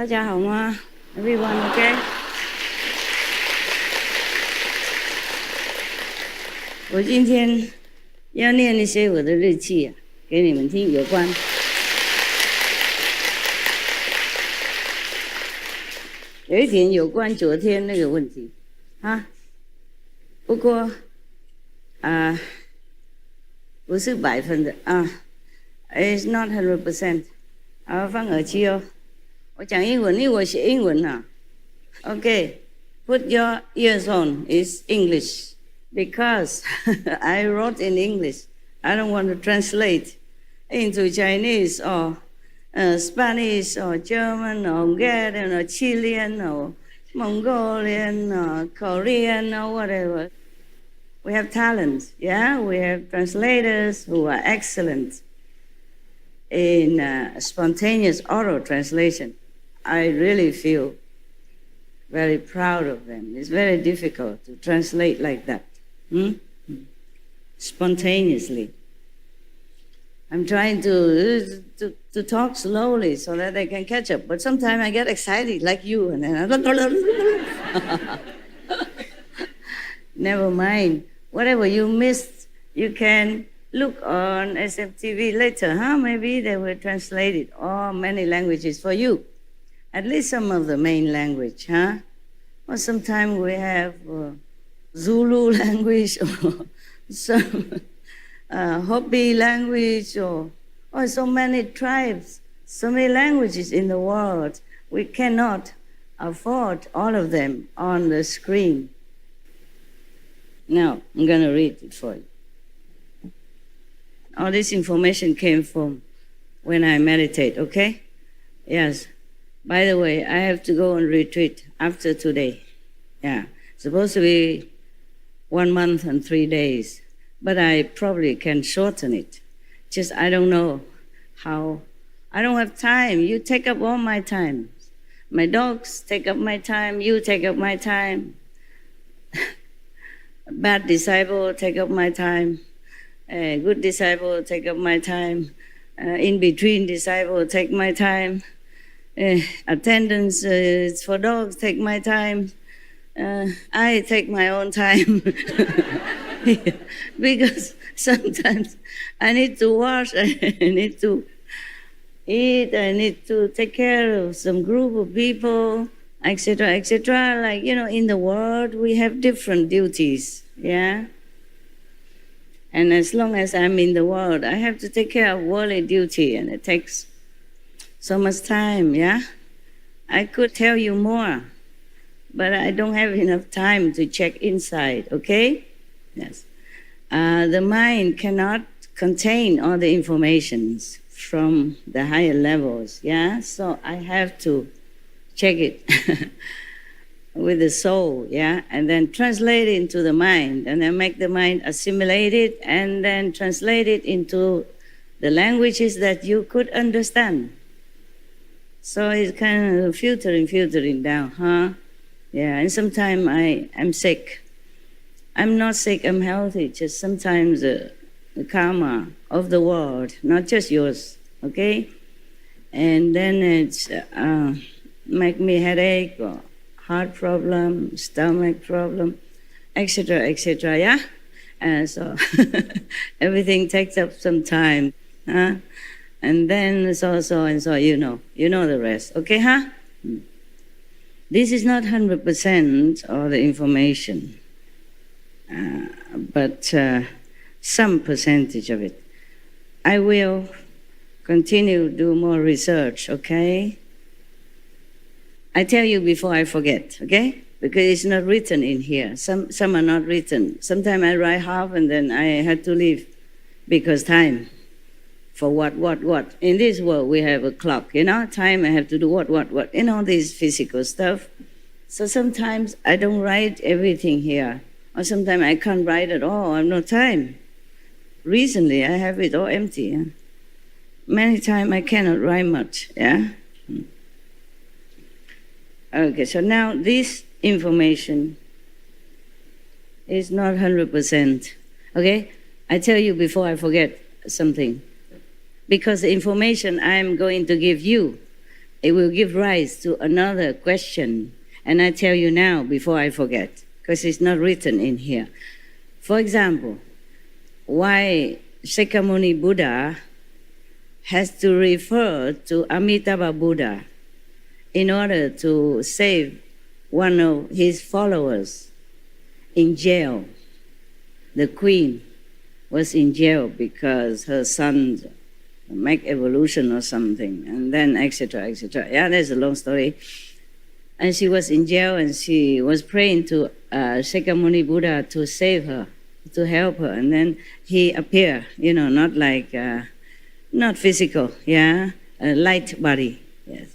大家好吗 ？Everyone okay? 我今天要念一些我的日记给你们听，有关有一点有关昨天那个问题不过不是100%it's not 100%。放耳机哦，我讲英文，因为我写英文Okay, put your ears on. It's English because I wrote in English. I don't want to translate into Chinese or Spanish or German or Hungarian or Chilean or Mongolian or Korean or whatever. We have talent, yeah? We have translators who are excellent in spontaneous oral translation. I really feel very proud of them. It's very difficult to translate like that, spontaneously. I'm trying to talk slowly so that they can catch up, but sometimes I get excited like you, and then never mind. Whatever you missed, you can look on SMTV later, Maybe they will translate it, or many languages for you. At least some of the main language, Or sometimes we have Zulu language or some Hopi language or so many tribes, so many languages in the world. We cannot afford all of them on the screen. Now, I'm going to read it for you. All this information came from when I meditate, okay? Yes. By the way, I have to go on retreat after today. Yeah. Supposed to be 1 month and 3 days. But I probably can shorten it. Just I don't know how. I don't have time. You take up all my time. My dogs take up my time. You take up my time. Bad disciple take up my time. Good disciple take up my time. In between disciple take my time. Attendance for dogs take my time. I take my own time. Because sometimes I need to wash, I need to eat, I need to take care of some group of people, etc., etc. Like, in the world, we have different duties, yeah? And as long as I'm in the world, I have to take care of worldly duty, and it takes so much time, yeah? I could tell you more, but I don't have enough time to check inside, okay? Yes. The mind cannot contain all the informations from the higher levels, yeah? So I have to check it with the soul, yeah? And then translate it into the mind, and then make the mind assimilate it, and then translate it into the languages that you could understand. So it's kind of filtering down, Yeah, and sometimes I'm sick. I'm not sick, I'm healthy. Just sometimes the karma of the world, not just yours, okay? And then it's make me headache or heart problem, stomach problem, etc., etc., yeah? And so everything takes up some time, And then so, you know the rest, okay, This is not 100% of the information. But some percentage of it. I will continue to do more research, okay? I tell you before I forget, okay? Because it's not written in here. Some are not written. Sometimes I write half and then I had to leave because time. For what? In this world we have a clock, time I have to do what, this physical stuff. So sometimes I don't write everything here. Or sometimes I can't write at all, I have no time. Recently, I have it all empty. Yeah? Many times I cannot write much, yeah? Okay, so now this information is not 100%, okay? I tell you before I forget something. Because the information I'm going to give you it will give rise to another question. And I tell you now before I forget, because it's not written in here. For example, why Shakyamuni Buddha has to refer to Amitabha Buddha in order to save one of his followers in jail. The queen was in jail because her son make evolution or something, and then etc., etc. Yeah, that's a long story. And she was in jail, and she was praying to Shakyamuni Buddha to save her, to help her. And then he appeared, not like, not physical, a light body, yes.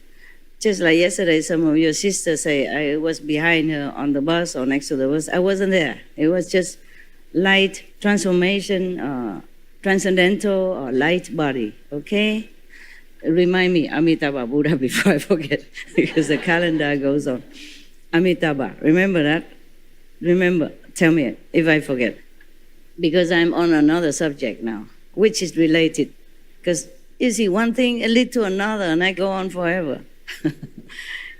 Just like yesterday, some of your sisters say, I was behind her on the bus or next to the bus. I wasn't there. It was just light transformation, transcendental or light body, okay? Remind me, Amitabha Buddha, before I forget, because the calendar goes on. Amitabha, remember that? Remember, tell me if I forget. Because I'm on another subject now, which is related. Because you see, one thing lead to another, and I go on forever.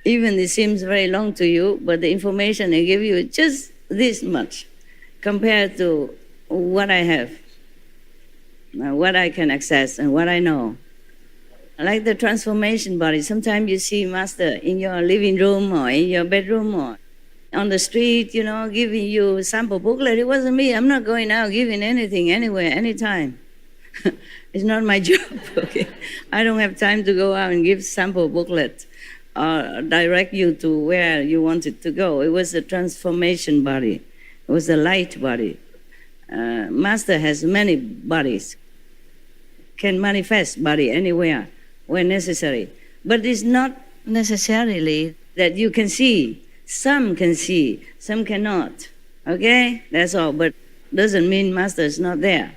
Even it seems very long to you, but the information I give you is just this much compared to what I have, what I can access, and what I know. Like the transformation body, sometimes you see Master in your living room or in your bedroom or on the street, giving you sample booklet. It wasn't me. I'm not going out giving anything anywhere, anytime. It's not my job, okay? I don't have time to go out and give sample booklet or direct you to where you wanted to go. It was a transformation body. It was a light body. Master has many bodies, can manifest body anywhere when necessary. But it's not necessarily that you can see. Some can see, some cannot. Okay? That's all. But doesn't mean Master is not there.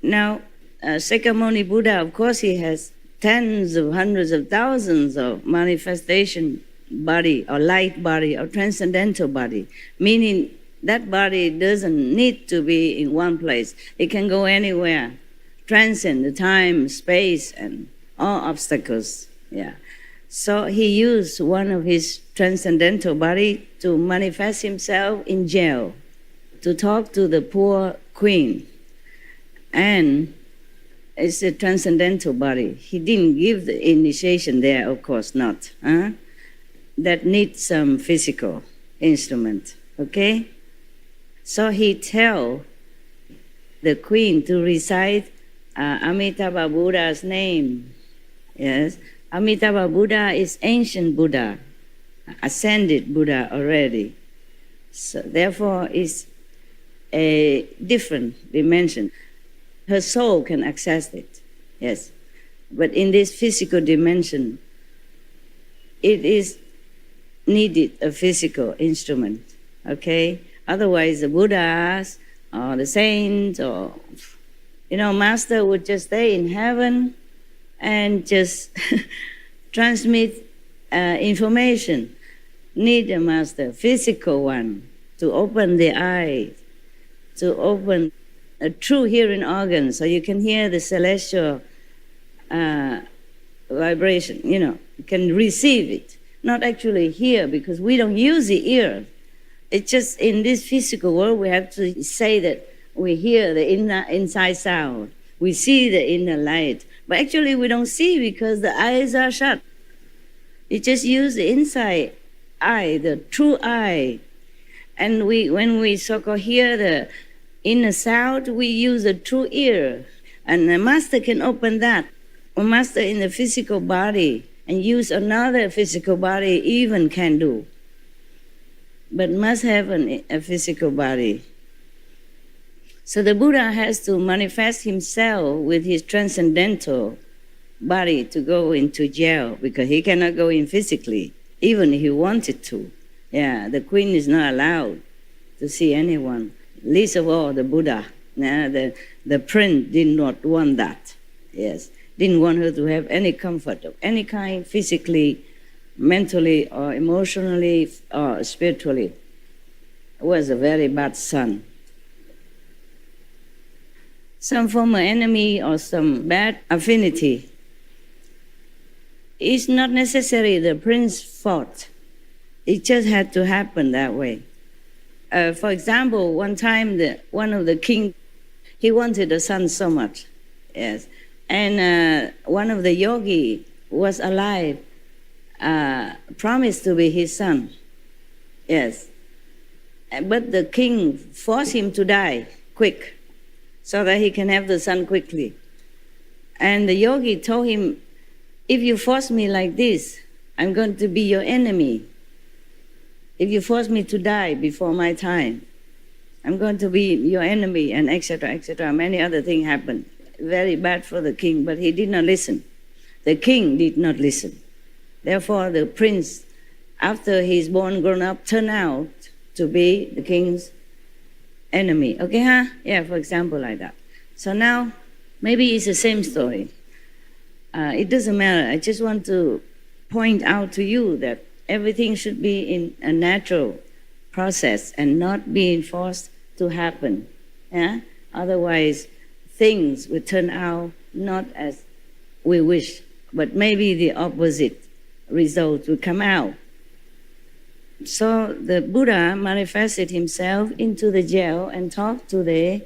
Now, Shakyamuni Buddha, of course, he has tens of hundreds of thousands of manifestation body or light body or transcendental body, meaning that body doesn't need to be in one place. It can go anywhere, transcend the time, space, and all obstacles. Yeah. So he used one of his transcendental body to manifest himself in jail, to talk to the poor queen. And it's a transcendental body. He didn't give the initiation there, of course not. That needs some physical instrument, okay? So he tell the queen to recite Amitabha Buddha's name. Yes, Amitabha Buddha is ancient Buddha, ascended Buddha already. So therefore, it's a different dimension. Her soul can access it, yes. But in this physical dimension, it is needed a physical instrument, okay? Otherwise, the Buddhas or the saints or, Master would just stay in heaven and just transmit information. Need a Master, physical one, to open the eyes, to open a true hearing organ so you can hear the celestial vibration, you can receive it. Not actually hear, because we don't use the ear. It's just in this physical world we have to say that we hear the inside sound. We see the inner light. But actually we don't see because the eyes are shut. You just use the inside eye, the true eye. And when we so-called hear the inner sound, we use a true ear. And the Master can open that. A Master in the physical body and use another physical body even can do. But must have a physical body. So the Buddha has to manifest himself with his transcendental body to go into jail, because he cannot go in physically, even if he wanted to. Yeah, the queen is not allowed to see anyone, least of all the Buddha. The prince did not want that. Yes, didn't want her to have any comfort of any kind, physically, mentally, or emotionally, or spiritually. Was a very bad son. Some former enemy or some bad affinity It's not necessary the prince fought. It just had to happen that way. For example, one time one of the king, he wanted a son so much, yes, and one of the yogi was alive, promised to be his son, yes, but the king forced him to die quick, so that he can have the son quickly. And the yogi told him, if you force me like this, I'm going to be your enemy. If you force me to die before my time, I'm going to be your enemy, and etc., etc. Many other things happened. Very bad for the king, but he did not listen. The king did not listen. Therefore, the prince, after he's born, grown up, turned out to be the king's enemy. Okay, huh? Yeah, for example, like that. So now, maybe it's the same story. It doesn't matter. I just want to point out to you that everything should be in a natural process and not being forced to happen. Yeah? Otherwise, things will turn out not as we wish, but maybe the opposite result will come out. So the Buddha manifested himself into the jail and talked to the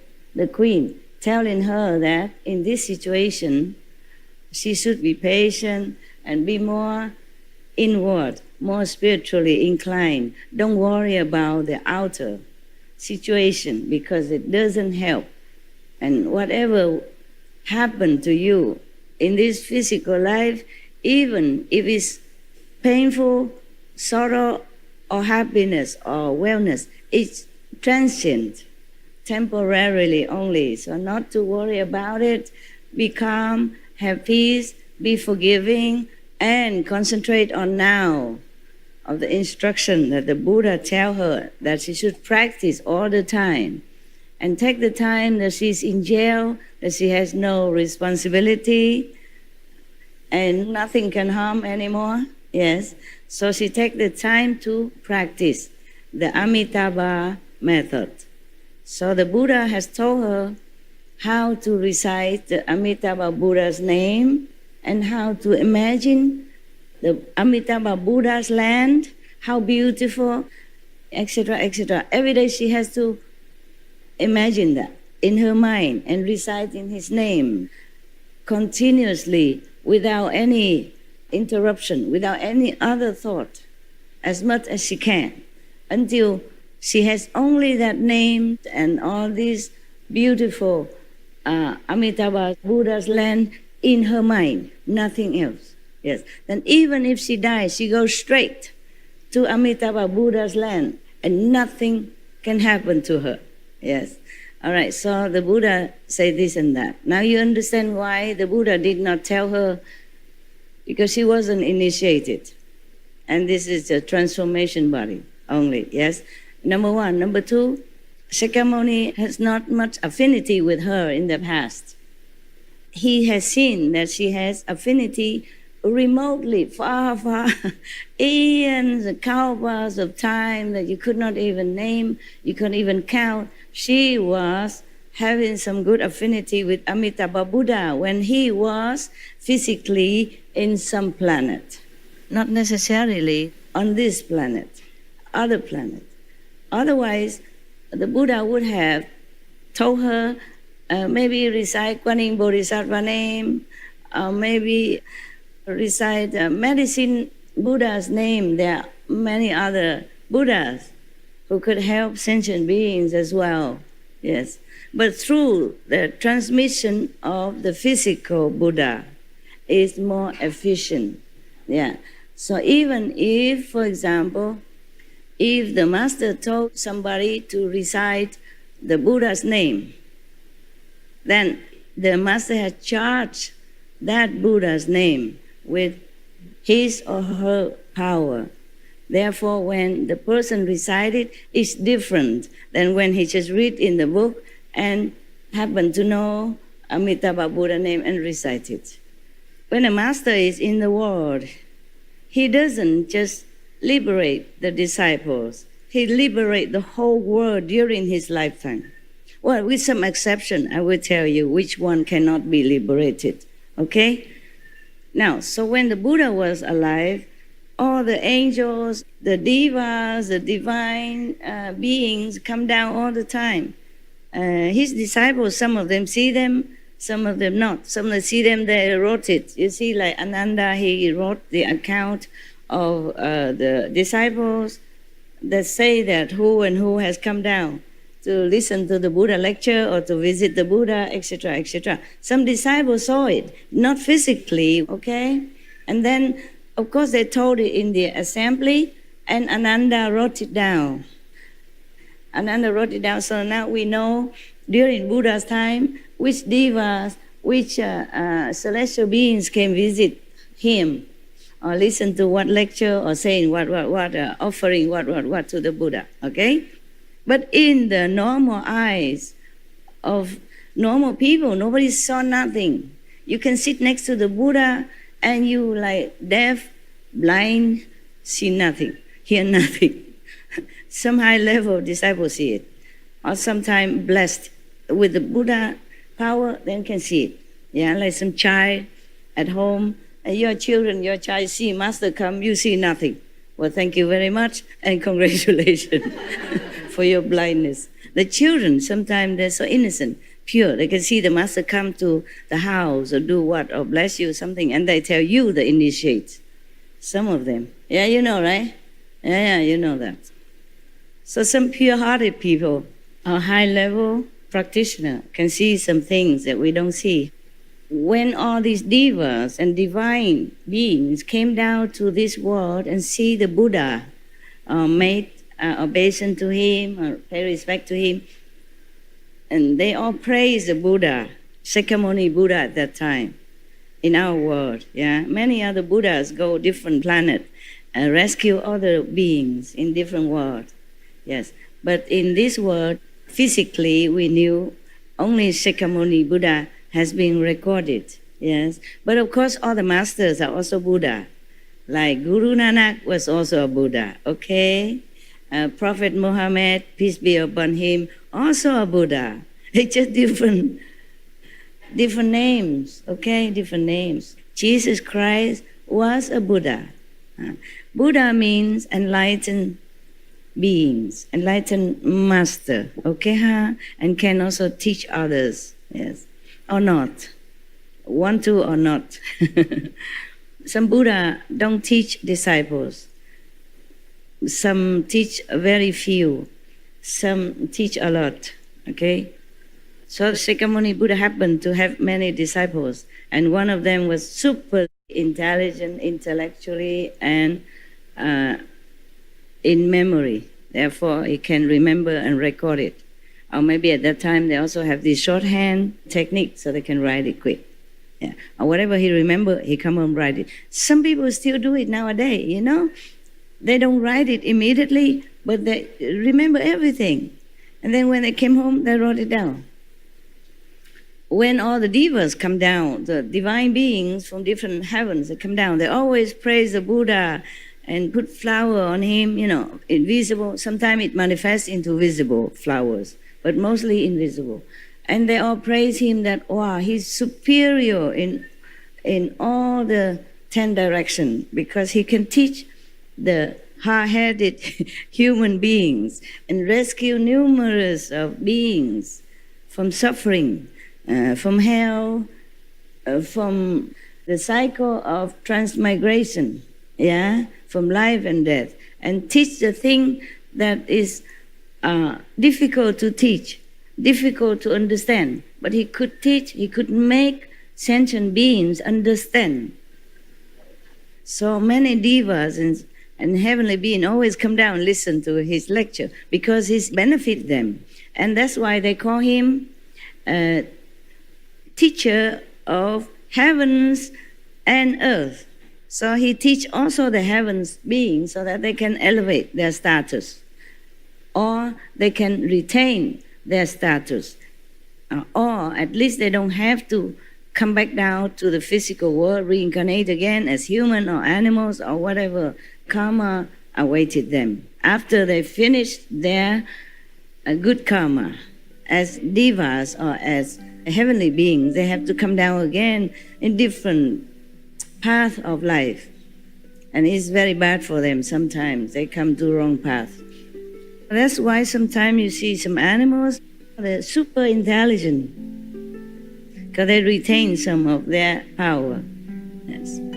queen, telling her that in this situation, she should be patient and be more inward, more spiritually inclined. Don't worry about the outer situation because it doesn't help. And whatever happened to you in this physical life, even if it's painful, sorrow, or happiness, or wellness, it's transient, temporarily only. So not to worry about it, be calm, have peace, be forgiving, and concentrate on now of the instruction that the Buddha tell her that she should practice all the time. And take the time that she's in jail, that she has no responsibility, and nothing can harm anymore. Yes. So she take the time to practice the Amitabha method. So the Buddha has told her how to recite the Amitabha Buddha's name and how to imagine the Amitabha Buddha's land, how beautiful, etc., etc. Every day she has to imagine that in her mind and reciting his name continuously without any interruption, without any other thought, as much as she can, until she has only that name and all these beautiful Amitabha Buddha's land in her mind, nothing else. Yes. Then even if she dies, she goes straight to Amitabha Buddha's land and nothing can happen to her. Yes. All right, so the Buddha said this and that. Now you understand why the Buddha did not tell her, because she wasn't initiated. And this is a transformation body only, yes? Number one. Number two, Shakyamuni has not much affinity with her in the past. He has seen that she has affinity remotely, far, far, eons and kalpas of time that you could not even name, you couldn't even count. She was having some good affinity with Amitabha Buddha when he was physically in some planet, not necessarily on this planet, other planet. Otherwise, the Buddha would have told her, maybe recite Kuan Yin Bodhisattva name, maybe recite medicine Buddha's name. There are many other Buddhas who could help sentient beings as well. Yes. But through the transmission of the physical Buddha is more efficient. Yeah. So even if, for example, if the master told somebody to recite the Buddha's name, then the master has charged that Buddha's name with his or her power. Therefore, when the person recited, it's different than when he just read in the book and happen to know Amitabha Buddha name and recite it. When a master is in the world, he doesn't just liberate the disciples. He liberates the whole world during his lifetime. Well, with some exception, I will tell you which one cannot be liberated. Okay? Now, so when the Buddha was alive, all the angels, the devas, the divine beings come down all the time. His disciples, some of them see them, some of them not. Some of them see them, they wrote it. You see, like Ananda, he wrote the account of the disciples that say that who and who has come down to listen to the Buddha lecture or to visit the Buddha, etc., etc. Some disciples saw it, not physically, okay? And then, of course, they told it in the assembly, and Ananda wrote it down. Ananda wrote it down, so now we know during Buddha's time which devas, which celestial beings can visit him or listen to what lecture or saying what offering what to the Buddha, okay? But in the normal eyes of normal people, nobody saw nothing. You can sit next to the Buddha and you like deaf, blind, see nothing, hear nothing. Some high level disciples see it. Or sometimes blessed with the Buddha power, then can see it. Yeah, like some child at home, and your child see Master come, you see nothing. Well, thank you very much and congratulations for your blindness. The children, sometimes they're so innocent, pure. They can see the Master come to the house or do what, or bless you or something, and they tell you the initiates. Some of them. Yeah, you know, right? Yeah, you know that. So some pure-hearted people or high-level practitioner can see some things that we don't see. When all these devas and divine beings came down to this world and see the Buddha, made obeisance to him or pay respect to him, and they all praise the Buddha, Shakyamuni Buddha at that time, in our world. Yeah, many other Buddhas go different planet and rescue other beings in different worlds. Yes, but in this world, physically we knew only Shakyamuni Buddha has been recorded. Yes, but of course all the masters are also Buddha. Like Guru Nanak was also a Buddha. Okay, Prophet Muhammad, peace be upon him, also a Buddha. It's just different names. Okay, different names. Jesus Christ was a Buddha. Buddha means enlightened beings, enlightened master, okay, and can also teach others, yes, or not, want to or not. Some Buddha don't teach disciples. Some teach very few. Some teach a lot, okay? So Shakyamuni Buddha happened to have many disciples, and one of them was super intelligent intellectually and in memory. Therefore, he can remember and record it. Or maybe at that time they also have this shorthand technique so they can write it quick. Yeah. Or whatever he remember, he come and write it. Some people still do it nowadays, you know. They don't write it immediately, but they remember everything. And then when they came home, they wrote it down. When all the devas come down, the divine beings from different heavens, they come down, they always praise the Buddha and put flower on him, you know, invisible. Sometimes it manifests into visible flowers, but mostly invisible. And they all praise him that, wow, he's superior in all the 10 directions because he can teach the hard-headed human beings and rescue numerous of beings from suffering, from hell, from the cycle of transmigration, yeah, from life and death, and teach the thing that is difficult to teach, difficult to understand. But he could teach, he could make sentient beings understand. So many devas and heavenly beings always come down and listen to his lecture because he benefits them. And that's why they call him teacher of heavens and earth. So he teach also the heavens beings so that they can elevate their status or they can retain their status, or at least they don't have to come back down to the physical world, reincarnate again as human or animals or whatever karma awaited them. After they finished their good karma as devas or as heavenly beings, they have to come down again in different path of life. And it's very bad for them sometimes. They come to wrong path. That's why sometimes you see some animals, they're super intelligent because they retain some of their power. Yes.